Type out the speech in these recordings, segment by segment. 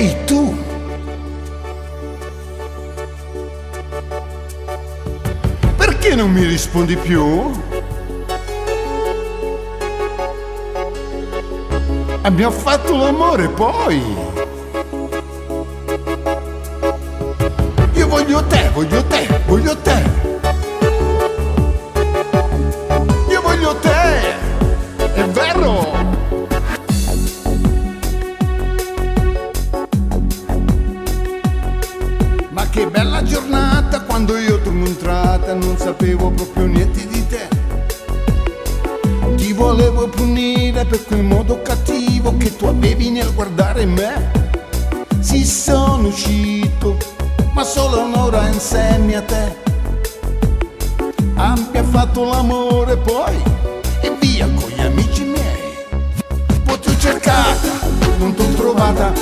Ehi tu! Perché non mi rispondi più? Abbiamo fatto l'amore poi! Io voglio te, voglio te, voglio te! Io voglio te! È vero! Ma che bella giornata quando io torno entrata, non sapevo proprio niente di te. Ti volevo punire per quel modo cattivo che tu avevi nel guardare me. Sì, sono uscito, ma solo un'ora insieme a te. Abbia fatto l'amore poi e via con gli amici miei. Poi ti ho cercata, non t'ho trovata,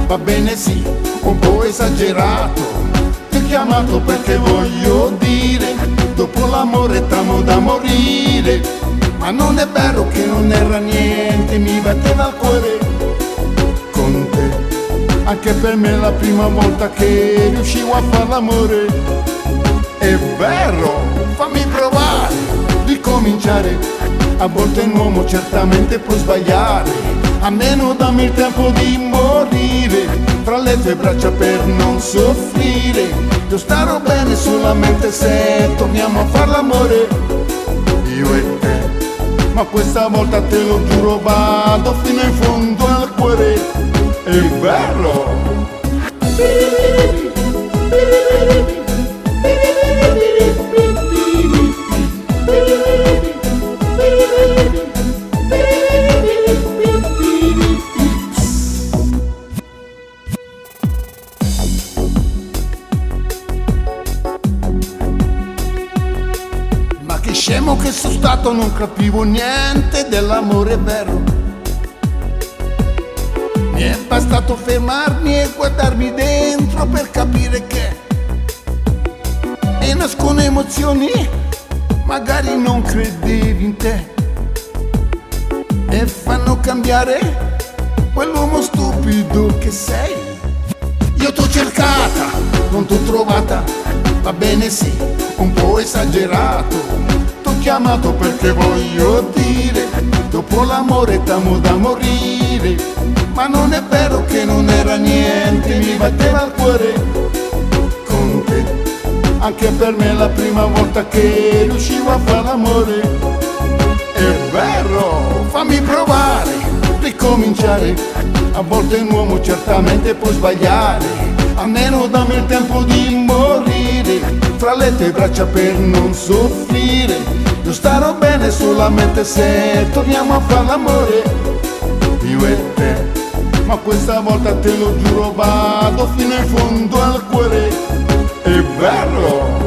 va bene sì, un po' esagerato. Ti ho chiamato perché voglio dire, dopo l'amore t'amo da morire. Ma non è vero che non era niente, mi batteva il cuore con te. Anche per me è la prima volta che riuscivo a far l'amore. È vero, fammi provare, ricominciare. A volte un uomo certamente può sbagliare, almeno dammi il tempo di morire fra le tue braccia per non soffrire. Io starò bene solamente se torniamo a far l'amore, io e te. Ma questa volta te lo giuro vado fino in fondo al cuore. È vero! Ma che scemo che sono stato, non capivo niente dell'amore vero. Mi è bastato fermarmi e guardarmi dentro per capire che nascono emozioni, magari non credevi in te, e fanno cambiare quell'uomo stupido che sei. Io t'ho cercata, non t'ho trovata, va bene sì, un po' esagerato. T'ho chiamato perché voglio dire, dopo l'amore t'amo da morire. Ma non è vero che non era niente, mi batteva il cuore con te. Anche per me è la prima volta che riuscivo a far l'amore. È vero, fammi provare, ricominciare. A volte un uomo certamente può sbagliare, almeno dammi il tempo di morire fra le tue braccia per non soffrire. Io starò bene solamente se torniamo a far l'amore, io e te. Ma questa volta te lo giuro vado fino in fondo al cuore. È vero!